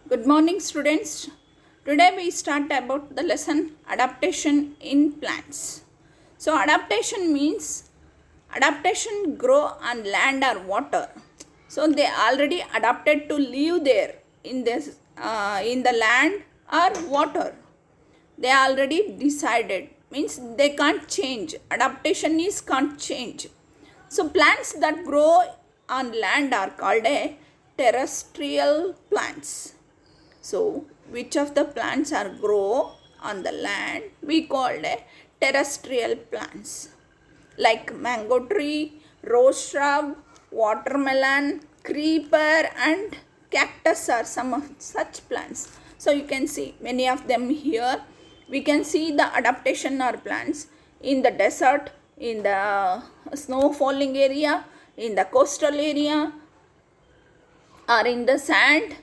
Good morning, students. Today we start about the lesson adaptation in plants. So adaptation means adaptation grow on land or water. So they already adapted to live there in the land or water. They already decided, means they can't change. Adaptation is can't change. So plants that grow on land are called a terrestrial plants. So, which of the plants are grow on the land we called a terrestrial plants, like mango tree, rose shrub, watermelon, creeper and cactus are some of such plants. So you can see many of them here. We can see the adaptation or plants in the desert, in the snow falling area, in the coastal area, or in the sand,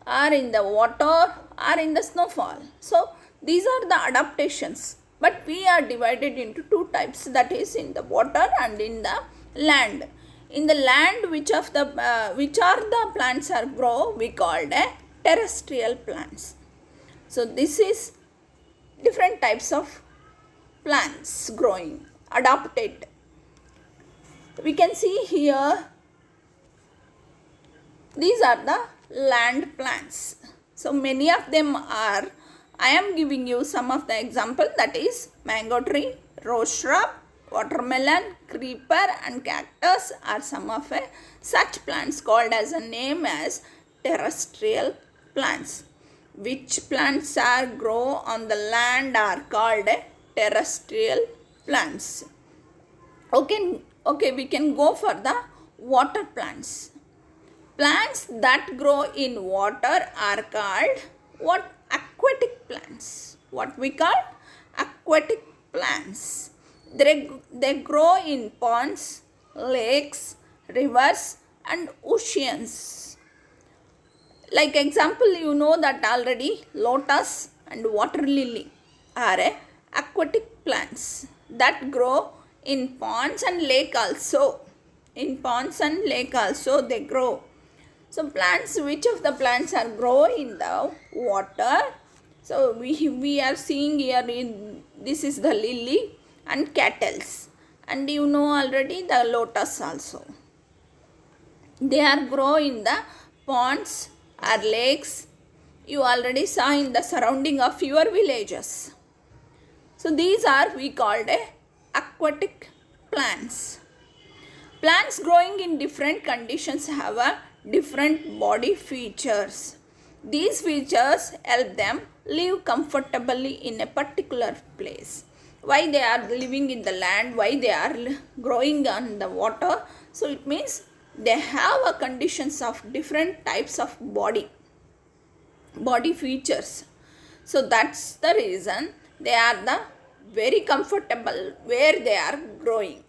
or in the water, or in the snowfall. So these are the adaptations, but we are divided into two types, that is in the water and in the land. In the land, which are the plants are grow, we called a terrestrial plants. So this is different types of plants growing adapted. We can see here these are the land plants. So many of them are, I am giving you some of the example, that is mango tree, rose shrub, watermelon, creeper and cactus are some of such plants called as a name as terrestrial plants. Which plants are grow on the land are called terrestrial plants. Okay, we can go for the water plants. Plants that grow in water are called what? Aquatic plants. What we call? Aquatic plants. They grow in ponds, lakes, rivers and oceans. Like example, you know that already lotus and water lily are aquatic plants that grow in ponds and lake also. In ponds and lake also they grow. So plants, which of the plants are grow in the water? So we are seeing here this is the lily and cattles, and you know already the lotus also. They are grow in the ponds or lakes. You already saw in the surrounding of your villages. So these are we called aquatic plants. Plants growing in different conditions have a different body features. These features help them live comfortably in a particular place. Why they are living in the land, why they are growing on the water? So it means they have a conditions of different types of body features. So that's the reason they are the very comfortable where they are growing.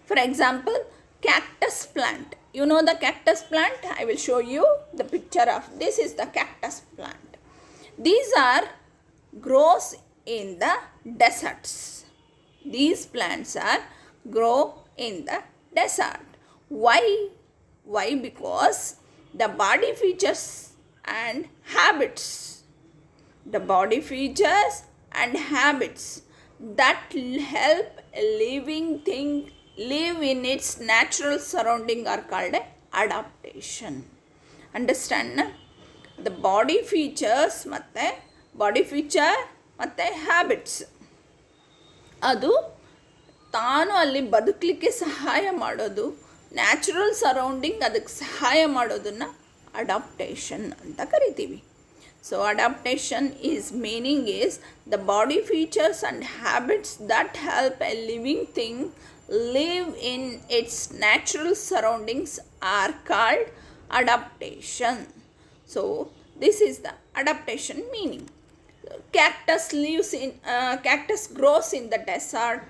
For example, cactus plant. You know the cactus plant? I will show you the picture of this is the cactus plant. These are grows in the deserts. These plants are grow in the desert. Why? Why? Because the body features and habits. The body features and habits that help a living thing live in its natural surrounding are called adaptation. Understand na? The body features ಮತ್ತೆ habits ಅದು ತಾನು ಅಲ್ಲಿ ಬದುಕಲಿಕ್ಕೆ ಸಹಾಯ ಮಾಡೋದು, natural surrounding ಅದಕ್ಕೆ ಸಹಾಯ ಮಾಡೋದನ್ನು ಅಡಾಪ್ಟೇಷನ್ ಅಂತ ಕರಿತೀವಿ. So adaptation is meaning is the body features and habits that help a living thing live in its natural surroundings are called adaptation. So this is the adaptation meaning. Cactus grows in the desert,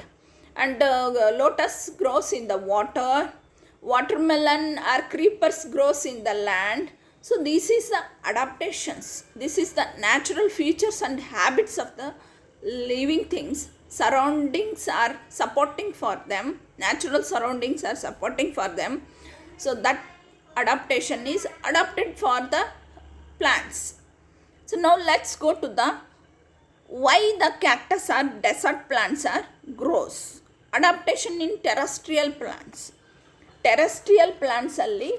and lotus grows in the water. Watermelon or creepers grows in the land. So this is the adaptations. This is the natural features and habits of the living things. Surroundings are supporting for them. Natural surroundings are supporting for them. So that adaptation is adapted for the plants. So now let's go to the why the cactus or desert plants are grows. Adaptation in terrestrial plants. Terrestrial plants alli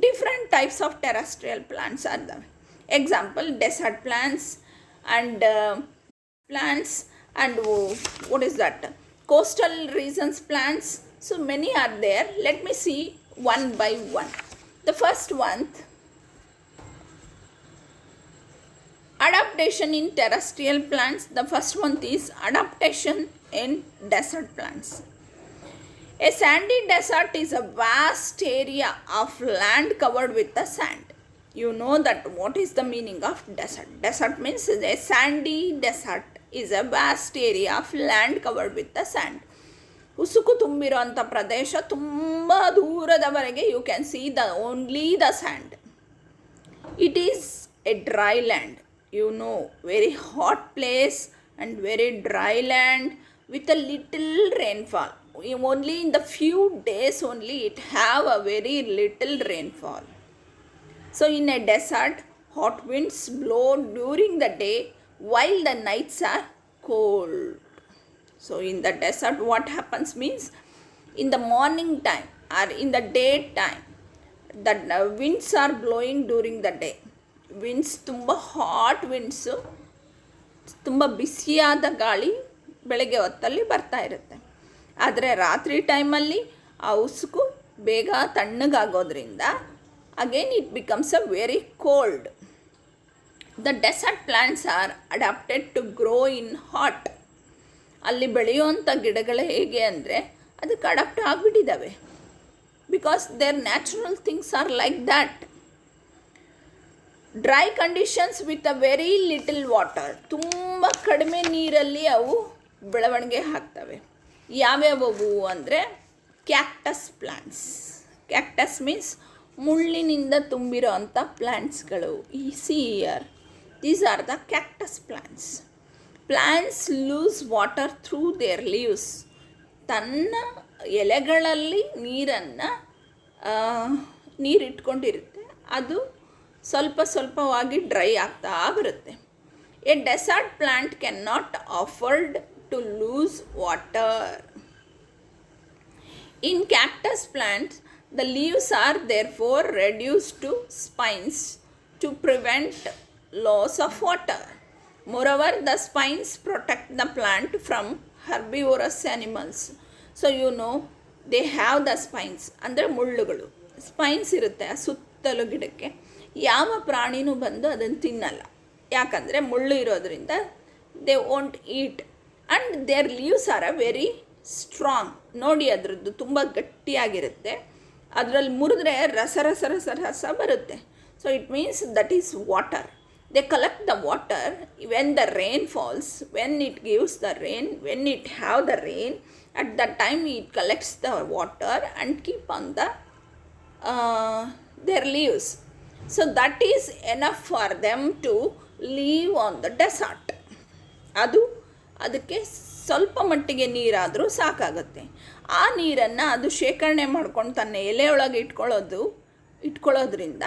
different types of terrestrial plants are there. Example, desert plants and plants and what is that? Coastal regions plants. So many are there. Let me see one by one. The first one, adaptation in terrestrial plants. The first one is adaptation in desert plants. A sandy desert is a vast area of land covered with the sand. You know that what is the meaning of desert. Desert means a sandy desert is a vast area of land covered with the sand. ಉಸುಕು ತುಂಬಿರುವಂಥ ಪ್ರದೇಶ, ತುಂಬ ದೂರದವರೆಗೆ you can see the only the sand. It is a dry land, you know, very hot place and very dry land with a little rainfall. Only in the few days only it have a very little rainfall. So in a desert, hot winds blow during the day while the nights are cold. So in the desert what happens means, in the morning time or in the daytime, the winds are blowing during the day. Winds ತುಂಬ hot ವಿಂಡ್ಸು, ತುಂಬ ಬಿಸಿಯಾದ ಗಾಳಿ ಬೆಳಗ್ಗೆ ಹೊತ್ತಲ್ಲಿ ಬರ್ತಾ ಇರುತ್ತೆ. ಆದರೆ ರಾತ್ರಿ ಟೈಮಲ್ಲಿ ಆ ಉಸುಕು ಬೇಗ ತಣ್ಣಗಾಗೋದ್ರಿಂದ again it becomes a very cold. The desert plants are adapted to grow in hot. ಅಲ್ಲಿ ಬೆಳೆಯುವಂಥ ಗಿಡಗಳು ಹೇಗೆ ಅಂದರೆ ಅದಕ್ಕೆ ಅಡಾಪ್ಟ್ ಆಗಿಬಿಟ್ಟಿದ್ದಾವೆ. Because their natural things are like that. Dry conditions with a very little water. ತುಂಬ ಕಡಿಮೆ ನೀರಲ್ಲಿ ಅವು ಬೆಳವಣಿಗೆ ಆಗ್ತವೆ. ಯಾವ್ಯಾವವು ಅಂದರೆ ಕ್ಯಾಕ್ಟಸ್ ಪ್ಲ್ಯಾಂಟ್ಸ್. ಕ್ಯಾಕ್ಟಸ್ ಮೀನ್ಸ್ ಮುಳ್ಳಿನಿಂದ ತುಂಬಿರೋ ಅಂಥ ಪ್ಲ್ಯಾಂಟ್ಸ್ಗಳು. ಈ see here these are the cactus plants. Plants lose water through there leaves. ತನ್ನ ಎಲೆಗಳಲ್ಲಿ ನೀರಿಟ್ಕೊಂಡಿರುತ್ತೆ, ಅದು ಸ್ವಲ್ಪ ಸ್ವಲ್ಪವಾಗಿ ಡ್ರೈ ಆಗ್ತಾ ಬರುತ್ತೆ. A desert plant can not afford to lose water. In cactus plants the leaves are therefore reduced to spines to prevent loss of water. Moreover, the spines protect the plant from herbivorous animals. So you know they have the spines, ಅಂದರೆ ಮುಳ್ಳುಗಳು. Spines ಇರುತ್ತೆ ಆ ಸುತ್ತಲೂ ಗಿಡಕ್ಕೆ. ಯಾವ ಪ್ರಾಣಿನೂ ಬಂದು ಅದನ್ನು ತಿನ್ನಲ್ಲ, ಯಾಕಂದರೆ ಮುಳ್ಳು ಇರೋದ್ರಿಂದ they won't eat. And their leaves are a very strong. ನೋಡಿ ಅದರದ್ದು ತುಂಬ ಗಟ್ಟಿಯಾಗಿರುತ್ತೆ. ಅದರಲ್ಲಿ ಮುರಿದ್ರೆ ರಸ ಬರುತ್ತೆ. So it means that is water. They collect the water when the rain falls, when it gives the rain, when it have the rain, at the time it collects the water and keep on the their leaves. So that is enough for them to leave on the dessert. ಅದಕ್ಕೆ ಸ್ವಲ್ಪ ಮಟ್ಟಿಗೆ ನೀರಾದರೂ ಸಾಕಾಗುತ್ತೆ. ಆ ನೀರನ್ನು ಅದು ಶೇಖರಣೆ ಮಾಡ್ಕೊಂಡು ತನ್ನ ಎಲೆಯೊಳಗೆ ಇಟ್ಕೊಳ್ಳೋದ್ರಿಂದ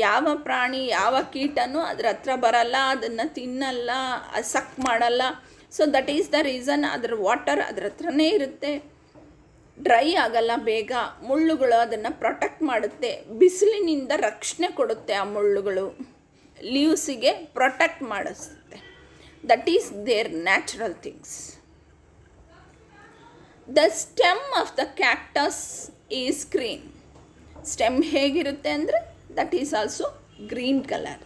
ಯಾವ ಪ್ರಾಣಿ ಯಾವ ಕೀಟನೂ ಅದರ ಹತ್ರ ಬರಲ್ಲ, ಅದನ್ನು ತಿನ್ನಲ್ಲ, ಸಕ್ ಮಾಡಲ್ಲ. So that is the reason ಅದರ ವಾಟರ್ ಅದರ ಹತ್ರನೇ ಇರುತ್ತೆ, ಡ್ರೈ ಆಗಲ್ಲ ಬೇಗ. ಮುಳ್ಳುಗಳು ಅದನ್ನು ಪ್ರೊಟೆಕ್ಟ್ ಮಾಡುತ್ತೆ, ಬಿಸಿಲಿನಿಂದ ರಕ್ಷಣೆ ಕೊಡುತ್ತೆ. ಆ ಮುಳ್ಳುಗಳು ಲೀವ್ಸಿಗೆ ಪ್ರೊಟೆಕ್ಟ್ ಮಾಡಿಸುತ್ತೆ. That is their natural things. The stem of the cactus is green. Stem ಹೇಗಿರುತ್ತೆ ಅಂದರೆ that is also green colour.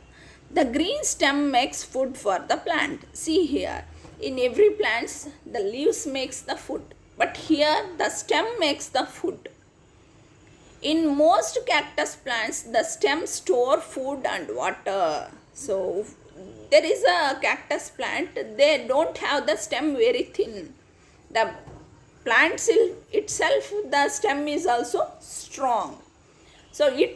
The green stem makes food for the plant. See here, in every plants the leaves makes the food, but here the stem makes the food. In most cactus plants, the stem store food and water. So there is a cactus plant, they don't have the stem very thin. The plant itself, the stem is also strong. So it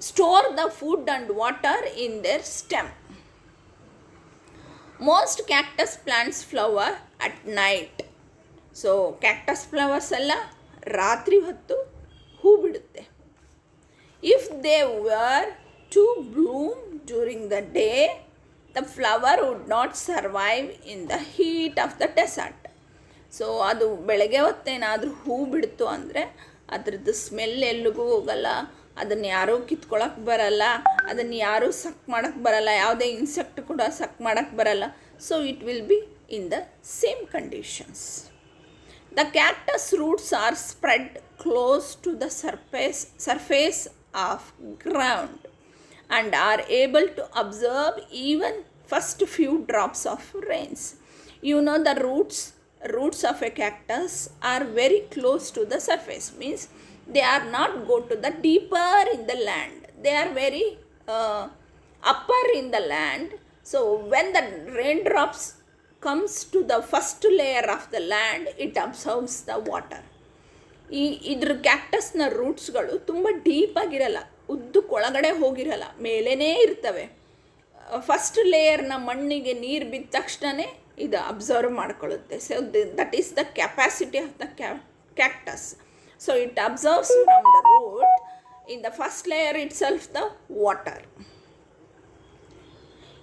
store the food and water in their stem. Most cactus plants flower at night. So cactus flowers ಎಲ್ಲ ರಾತ್ರಿ ಹೊತ್ತು ಹೂ ಬಿಡುತ್ತೆ. If they were to bloom during the day, the flower would not survive in the heat of the desert. So ಅದು ಬೆಳಗ್ಗೆ ಹೊತ್ತೇನಾದರೂ ಹೂ ಬಿಡ್ತು ಅಂದರೆ ಅದ್ರದ್ದು smell ಎಲ್ಲಿಗೂ ಹೋಗಲ್ಲ, ಅದನ್ನು ಯಾರೂ ಕಿತ್ಕೊಳಕ್ಕೆ ಬರಲ್ಲ, ಅದನ್ನು ಯಾರೂ ಸಕ್ ಮಾಡೋಕ್ಕೆ ಬರಲ್ಲ, ಯಾವುದೇ ಇನ್ಸೆಕ್ಟ್ ಕೂಡ ಸಕ್ ಮಾಡೋಕ್ಕೆ ಬರಲ್ಲ. So it will be in the same conditions. The cactus roots are spread close to the surface of ground and are able to absorb even first few drops of rains. You know, the roots of a cactus are very close to the surface, means they are not go to the deeper in the land, they are very upper in the land. So when the raindrops comes to the first layer of the land, it absorbs the water. ಇದ್ರ ಕ್ಯಾಕ್ಟಸ್ನ ರೂಟ್ಸ್ಗಳು ತುಂಬ ಡೀಪಾಗಿರಲ್ಲ, ಉದ್ದಕ್ಕೊಳಗಡೆ ಹೋಗಿರಲ್ಲ, ಮೇಲೇ ಇರ್ತವೆ. First ಲೇಯರ್ನ ಮಣ್ಣಿಗೆ ನೀರು ಬಿದ್ದ ತಕ್ಷಣವೇ ಇದು absorb ಮಾಡ್ಕೊಳ್ಳುತ್ತೆ. So that is the capacity of the cactus. So it absorbs from the root in the first layer itself the water.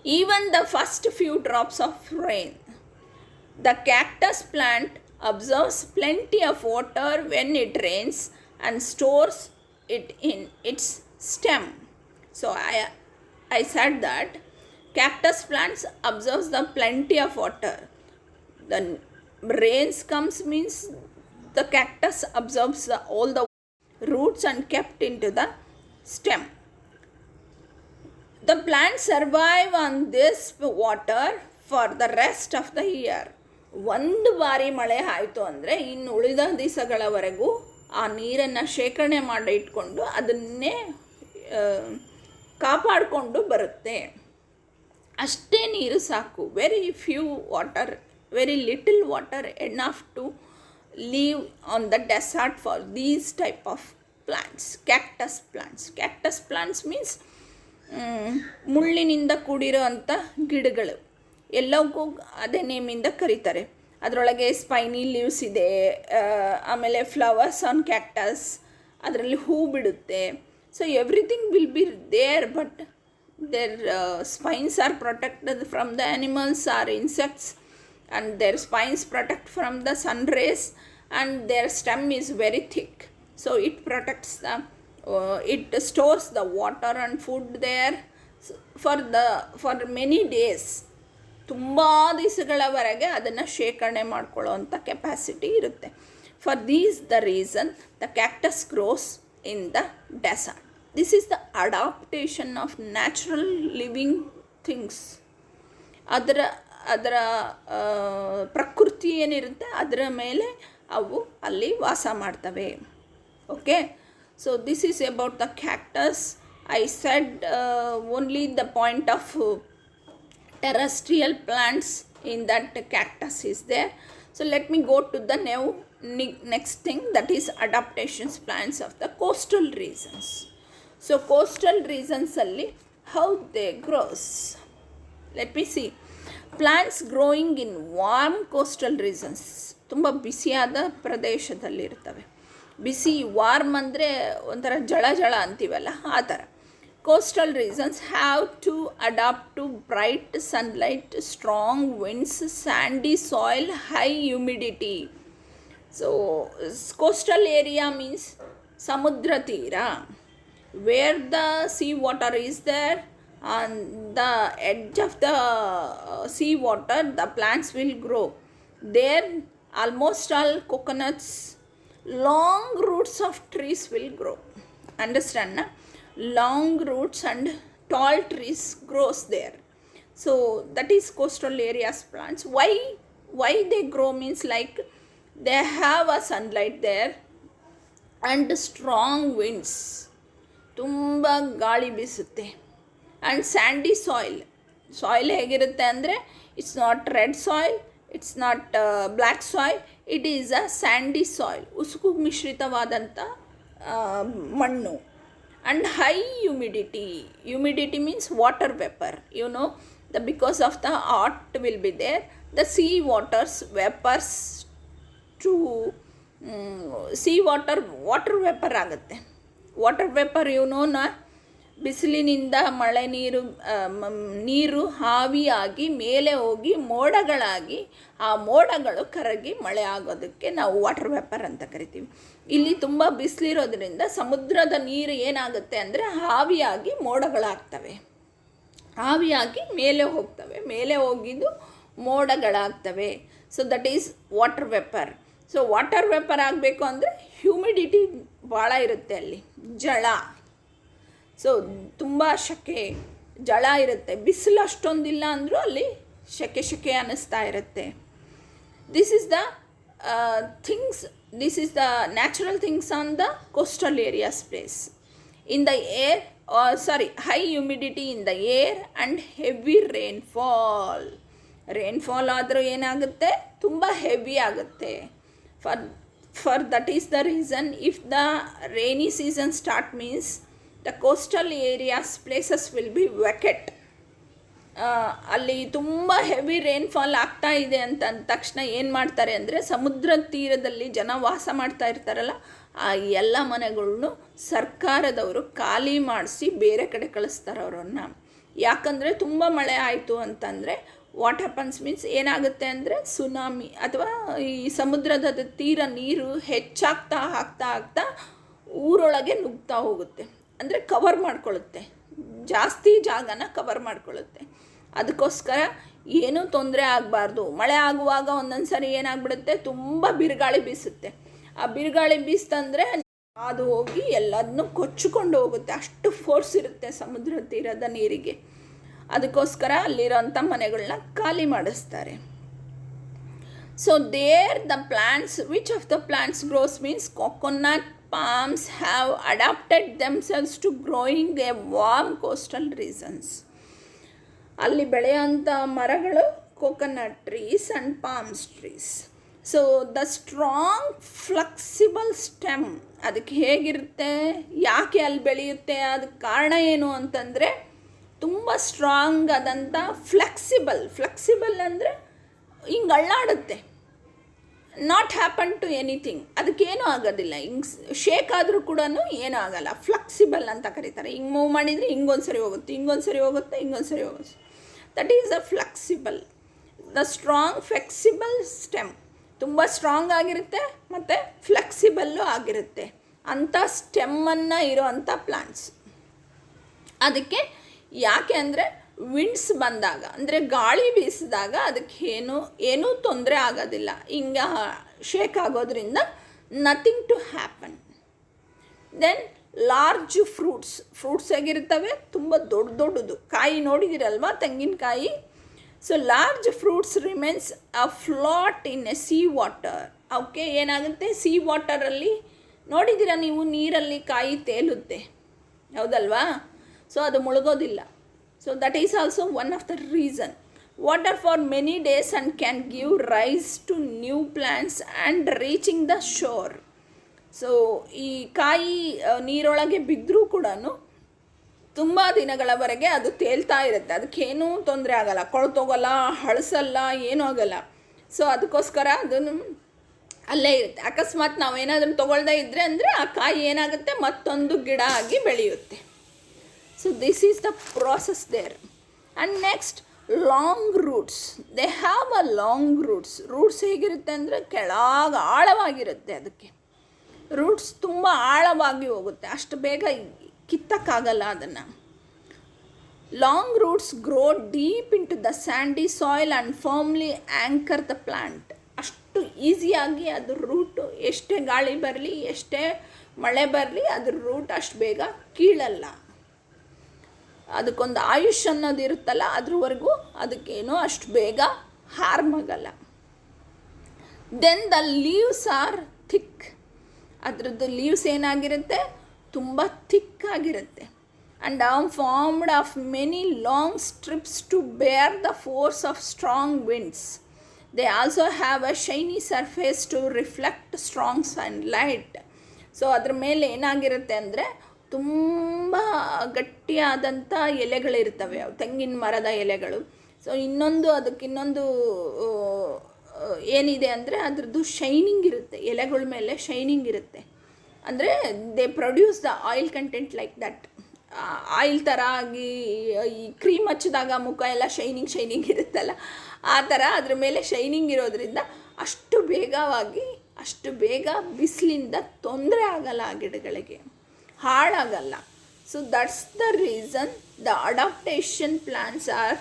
Even the first few drops of rain. The cactus plant absorbs plenty of water when it rains and stores it in its stem. So I said that cactus plants absorbs the plenty of water. The rains comes means the cactus absorbs all the roots and kept into the stem. The plants survive on this water for the rest of the year. ಒಂದು ಬಾರಿ ಮಳೆ ಆಯಿತು ಅಂದರೆ ಇನ್ನು ಉಳಿದ ದಿವಸಗಳವರೆಗೂ ಆ ನೀರನ್ನು ಶೇಖರಣೆ ಮಾಡಿ ಇಟ್ಕೊಂಡು ಅದನ್ನೇ ಕಾಪಾಡಿಕೊಂಡು ಬರುತ್ತೆ. ಅಷ್ಟೇ ನೀರು ಸಾಕು. Very few water, very little water enough to leave on the desert for these type of plants, cactus plants. Cactus plants means ಮುಳ್ಳಿನಿಂದ ಕೂಡಿರೋ ಅಂಥ ಗಿಡಗಳು, ಎಲ್ಲವಕ್ಕೂ ಅದೇ ನೇಮಿಂದ ಕರೀತಾರೆ. ಅದರೊಳಗೆ ಸ್ಪೈನಿ ಲೀವ್ಸ್ ಇದೆ, ಆಮೇಲೆ ಫ್ಲವರ್ಸ್ ಆನ್ ಕ್ಯಾಕ್ಟಸ್, ಅದರಲ್ಲಿ ಹೂ ಬಿಡುತ್ತೆ. So everything will be there, but their spines are protected from the animals or insects, and their spines protect from the sun rays, and their stem is very thick. So it protects the it stores the water and food there for many days. ತುಂಬ ದಿವಸಗಳವರೆಗೆ ಅದನ್ನು ಶೇಖರಣೆ ಮಾಡ್ಕೊಳ್ಳೋ ಅಂಥ capacity ಇರುತ್ತೆ. For these the reason the cactus grows in the desert. This is the adaptation of natural living things. ಅದರ ಪ್ರಕೃತಿ ಏನಿರುತ್ತೆ ಅದರ ಮೇಲೆ ಅವು ಅಲ್ಲಿ ವಾಸ ಮಾಡ್ತವೆ. Okay, so this is about the cactus. I said only the point of terrestrial plants in that cactus is there. So let me go to the next thing, that is adaptations plants of the coastal regions. So coastal regions alli how they grows. Let me see. Plants growing in warm coastal regions, ತುಂಬ ಬಿಸಿಯಾದ ಪ್ರದೇಶದಲ್ಲಿ ಇರ್ತವೆ. ಬಿಸಿ, warm ಅಂದರೆ ಒಂಥರ ಜಳ ಜಳ ಅಂತೀವಲ್ಲ ಆ ಥರ. Coastal reasons have to adapt to bright sunlight, strong winds, sandy soil, high humidity. So coastal area means ಸಮುದ್ರ ತೀರ, where the sea water is there, on the edge of the sea water the plants will grow. There almost all coconuts, long roots of trees will grow. Understand na? Long roots and tall trees grows there. So that is coastal areas plants. Why they grow means like they have a sunlight there and strong winds. ತುಂಬ ಗಾಳಿ ಬೀಸುತ್ತೆ. And Sandy soil ಹೇಗಿರುತ್ತೆ ಅಂದರೆ it's not red soil, it's not black soil, it is a sandy soil, ಉಸುಕು ಮಿಶ್ರಿತವಾದಂಥ ಮಣ್ಣು. And high humidity means water vapour. You know because of the hot will be there, the sea waters vapours to water vapour ಆಗುತ್ತೆ. Water vapour ಬಿಸಿಲಿನಿಂದ ಮಳೆ ನೀರು ಆವಿಯಾಗಿ ಮೇಲೆ ಹೋಗಿ ಮೋಡಗಳಾಗಿ ಆ ಮೋಡಗಳು ಕರಗಿ ಮಳೆ ಆಗೋದಕ್ಕೆ ನಾವು ವಾಟರ್ ವೇಪರ್ ಅಂತ ಕರಿತೀವಿ. ಇಲ್ಲಿ ತುಂಬ ಬಿಸಿಲಿರೋದ್ರಿಂದ ಸಮುದ್ರದ ನೀರು ಏನಾಗುತ್ತೆ ಅಂದರೆ ಆವಿಯಾಗಿ ಮೋಡಗಳಾಗ್ತವೆ, ಆವಿಯಾಗಿ ಮೇಲೆ ಹೋಗ್ತವೆ, ಮೇಲೆ ಹೋಗಿದ್ದು ಮೋಡಗಳಾಗ್ತವೆ. So that is water vapour. So water vapour ಆಗಬೇಕು ಅಂದರೆ ಹ್ಯೂಮಿಡಿಟಿ ಭಾಳ ಇರುತ್ತೆ, ಅಲ್ಲಿ ಜಳ, ಸೊ ತುಂಬ ಶೆಕೆ ಜಳ ಇರುತ್ತೆ. ಬಿಸಿಲು ಅಷ್ಟೊಂದಿಲ್ಲ ಅಂದರೂ ಅಲ್ಲಿ ಶೆಕೆ ಅನ್ನಿಸ್ತಾ ಇರುತ್ತೆ. This is the natural things on the coastal areas place. In the air high humidity in the air and heavy rainfall ಆದರೂ ಏನಾಗುತ್ತೆ, ತುಂಬ ಹೆವಿ ಆಗುತ್ತೆ. For that is the reason if the rainy season start means the coastal areas places will be vacate. ಅಲ್ಲಿ ತುಂಬ heavy rainfall ಆಗ್ತಾ ಇದೆ ಅಂತ ಅಂದ ತಕ್ಷಣ ಏನು ಮಾಡ್ತಾರೆ ಅಂದರೆ, ಸಮುದ್ರ ತೀರದಲ್ಲಿ ಜನ ವಾಸ ಮಾಡ್ತಾ ಇರ್ತಾರಲ್ಲ, ಆ ಎಲ್ಲ ಮನೆಗಳ್ನು ಸರ್ಕಾರದವರು ಖಾಲಿ ಮಾಡಿಸಿ ಬೇರೆ ಕಡೆ ಕಳಿಸ್ತಾರೆ ಅವರನ್ನು. ಯಾಕಂದರೆ ತುಂಬ ಮಳೆ ಆಯಿತು ಅಂತಂದರೆ ವಾಟ್ ಹ್ಯಾಪನ್ಸ್ ಮೀನ್ಸ್ ಏನಾಗುತ್ತೆ ಅಂದರೆ ಸುನಾಮಿ ಅಥವಾ ಈ ಸಮುದ್ರದ ತೀರ ನೀರು ಹೆಚ್ಚಾಗ್ತಾ ಆಗ್ತಾ ಊರೊಳಗೆ ನುಗ್ತಾ ಹೋಗುತ್ತೆ, ಅಂದರೆ ಕವರ್ ಮಾಡ್ಕೊಳ್ಳುತ್ತೆ, ಜಾಸ್ತಿ ಜಾಗನ ಕವರ್ ಮಾಡ್ಕೊಳ್ಳುತ್ತೆ. ಅದಕ್ಕೋಸ್ಕರ ಏನೂ ತೊಂದರೆ ಆಗಬಾರ್ದು. ಮಳೆ ಆಗುವಾಗ ಒಂದೊಂದು ಸರಿ ಏನಾಗ್ಬಿಡುತ್ತೆ, ತುಂಬ ಬಿರುಗಾಳಿ ಬೀಸುತ್ತೆ. ಆ ಬಿರುಗಾಳಿ ಬೀಸ್ತಂದರೆ ಅದು ಹೋಗಿ ಎಲ್ಲದನ್ನೂ ಕೊಚ್ಚಿಕೊಂಡು ಹೋಗುತ್ತೆ, ಅಷ್ಟು ಫೋರ್ಸ್ ಇರುತ್ತೆ ಸಮುದ್ರ ತೀರದ ನೀರಿಗೆ. ಅದಕ್ಕೋಸ್ಕರ ಅಲ್ಲಿರೋಂಥ ಮನೆಗಳನ್ನ ಖಾಲಿ ಮಾಡಿಸ್ತಾರೆ. So there the plants, which of the plants grows means coconut palms have adapted themselves to growing a warm coastal regions. ಅಲ್ಲಿ ಬೆಳೆಯುವಂಥ ಮರಗಳು coconut trees and palms trees. So the strong flexible stem ಅದಕ್ಕೆ ಹೇಗಿರುತ್ತೆ, ಯಾಕೆ ಅಲ್ಲಿ ಬೆಳೆಯುತ್ತೆ, ಅದಕ್ಕೆ ಕಾರಣ ಏನು ಅಂತಂದರೆ ತುಂಬ ಸ್ಟ್ರಾಂಗ್ ಆದಂಥ ಫ್ಲೆಕ್ಸಿಬಲ್ ಅಂದರೆ ಹಿಂಗೆ ಅಳ್ಳಾಡುತ್ತೆ. ನಾಟ್ ಹ್ಯಾಪನ್ ಟು ಎನಿಥಿಂಗ್, ಅದಕ್ಕೇನೂ ಆಗೋದಿಲ್ಲ. ಹಿಂಗೆ ಶೇಕ್ ಆದರೂ ಕೂಡ ಏನೂ ಆಗೋಲ್ಲ, ಫ್ಲೆಕ್ಸಿಬಲ್ ಅಂತ ಕರೀತಾರೆ. ಹಿಂಗೆ ಮೂವ್ ಮಾಡಿದರೆ ಹಿಂಗೊಂದು ಸರಿ ಹೋಗುತ್ತೆ, ಹಿಂಗೊಂದು ಸರಿ ಹೋಗುತ್ತೆ, ಹಿಂಗೊಂದು ಸರಿ ಹೋಗುತ್ತೆ. That is a flexible. The strong flexible stem ತುಂಬ ಸ್ಟ್ರಾಂಗ್ ಆಗಿರುತ್ತೆ ಮತ್ತು ಫ್ಲೆಕ್ಸಿಬಲ್ಲು ಆಗಿರುತ್ತೆ ಅಂಥ ಸ್ಟೆಮ್ಮನ್ನು ಇರೋವಂಥ ಪ್ಲಾಂಟ್ಸ್. ಅದಕ್ಕೆ ಯಾಕೆ ಅಂದರೆ ವಿಂಡ್ಸ್ ಬಂದಾಗ, ಅಂದರೆ ಗಾಳಿ ಬೀಸಿದಾಗ ಅದಕ್ಕೆ ಏನೂ ತೊಂದರೆ ಆಗೋದಿಲ್ಲ. ಹಿಂಗೆ ಶೇಕ್ ಆಗೋದ್ರಿಂದ nothing to happen. Then large fruits ಹೇಗಿರ್ತವೆ, ತುಂಬ ದೊಡ್ಡದು ಕಾಯಿ ನೋಡಿದಿರಲ್ವ, ತೆಂಗಿನಕಾಯಿ. So large fruits remains flat in a sea water. ಅವಕ್ಕೆ ಏನಾಗುತ್ತೆ, ಸೀ ವಾಟರಲ್ಲಿ ನೋಡಿದ್ದೀರಾ ನೀವು, ನೀರಲ್ಲಿ ಕಾಯಿ ತೇಲುತ್ತೆ, ಹೌದಲ್ವಾ? ಸೊ ಅದು ಮುಳುಗೋದಿಲ್ಲ. So that is also one of the reason. Water for many days and can give rise to new plants and reaching the shore. So ಈ ಕಾಯಿ ನೀರೊಳಗೆ ಬಿದ್ದರೂ ಕೂಡ ತುಂಬ ದಿನಗಳವರೆಗೆ ಅದು ತೇಲ್ತಾ ಇರುತ್ತೆ, ಅದಕ್ಕೇನೂ ತೊಂದರೆ ಆಗೋಲ್ಲ, ಕೊಳ್ತೋಗಲ್ಲ, ಹಳಸಲ್ಲ, ಏನೂ ಆಗೋಲ್ಲ. ಸೊ ಅದಕ್ಕೋಸ್ಕರ ಅದನ್ನು ಅಲ್ಲೇ ಇರುತ್ತೆ. ಅಕಸ್ಮಾತ್ ನಾವೇನಾದರೂ ತೊಗೊಳ್ದೇ ಇದ್ದರೆ ಅಂದರೆ ಆ ಕಾಯಿ ಏನಾಗುತ್ತೆ, ಮತ್ತೊಂದು ಗಿಡ ಆಗಿ ಬೆಳೆಯುತ್ತೆ. So this is the process there. And next, long roots. They have a long roots. Roots ಹೇಗಿರುತ್ತೆ ಅಂದರೆ ಕೆಳಗೆ ಆಳವಾಗಿರುತ್ತೆ. ಅದಕ್ಕೆ ರೂಟ್ಸ್ ತುಂಬ ಆಳವಾಗಿ ಹೋಗುತ್ತೆ, ಅಷ್ಟು ಬೇಗ ಕಿತ್ತಕ್ಕಾಗಲ್ಲ ಅದನ್ನು. Long roots grow deep into the sandy soil and firmly anchor the plant. ಅಷ್ಟು ಈಸಿಯಾಗಿ ಅದ್ರ ರೂಟು ಎಷ್ಟೇ ಗಾಳಿ ಬರಲಿ, ಎಷ್ಟೇ ಮಳೆ ಬರಲಿ, ಅದ್ರ ರೂಟ್ ಅಷ್ಟು ಬೇಗ ಕೀಳಲ್ಲ. ಅದಕ್ಕೊಂದು ಆಯುಷ್ ಅನ್ನೋದು ಇರುತ್ತಲ್ಲ, ಅದ್ರವರೆಗೂ ಅದಕ್ಕೇನೋ ಅಷ್ಟು ಬೇಗ ಹಾರ್ಮ್ ಆಗಲ್ಲ. Then the leaves are thick. ಅದರದ್ದು ಲೀವ್ಸ್ ಏನಾಗಿರುತ್ತೆ, ತುಂಬ ಥಿಕ್ಕಾಗಿರುತ್ತೆ. And formed of many long strips to bear the force of strong winds. They also have a shiny surface to reflect strong sunlight. So ಅದ್ರ ಮೇಲೆ ಏನಾಗಿರುತ್ತೆ ಅಂದರೆ ತುಂಬ ಗಟ್ಟಿಯಾದಂಥ ಎಲೆಗಳಿರ್ತವೆ, ಅವು ತೆಂಗಿನ ಮರದ ಎಲೆಗಳು. ಸೊ ಅದಕ್ಕಿನ್ನೊಂದು ಏನಿದೆ ಅಂದರೆ ಅದ್ರದ್ದು ಶೈನಿಂಗ್ ಇರುತ್ತೆ, ಎಲೆಗಳ ಮೇಲೆ ಶೈನಿಂಗ್ ಇರುತ್ತೆ. ಅಂದರೆ they produce the oil content like that. Oil ಥರ ಆಗಿ ಈ ಕ್ರೀಮ್ ಹಚ್ಚಿದಾಗ ಮುಖ ಎಲ್ಲ ಶೈನಿಂಗ್ ಇರುತ್ತಲ್ಲ, ಆ ಥರ ಅದ್ರ ಮೇಲೆ ಶೈನಿಂಗ್ ಇರೋದ್ರಿಂದ ಅಷ್ಟು ಬೇಗ ಬಿಸಿಲಿಂದ ತೊಂದರೆ ಆಗಲ್ಲ ಆ ಗಿಡಗಳಿಗೆ, ಹಾಳಾಗಲ್ಲ. So that's the reason the adaptation plants are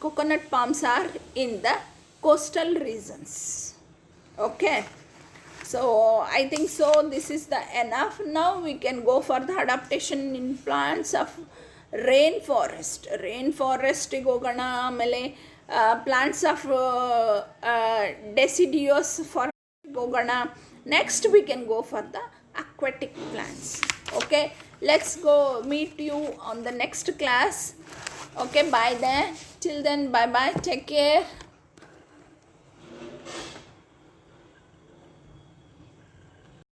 coconut palms are in the coastal regions. Okay, so I think so this is the enough. Now we can go for the adaptation in plants of rainforest ಗೆ ಹೋಗೋಣ. ಆಮೇಲೆ plants of deciduous forest ಹೋಗೋಣ. Next we can go for the aquatic plants. Okay, let's go meet you on the next class. Okay, bye then. Till then, bye bye. Take care.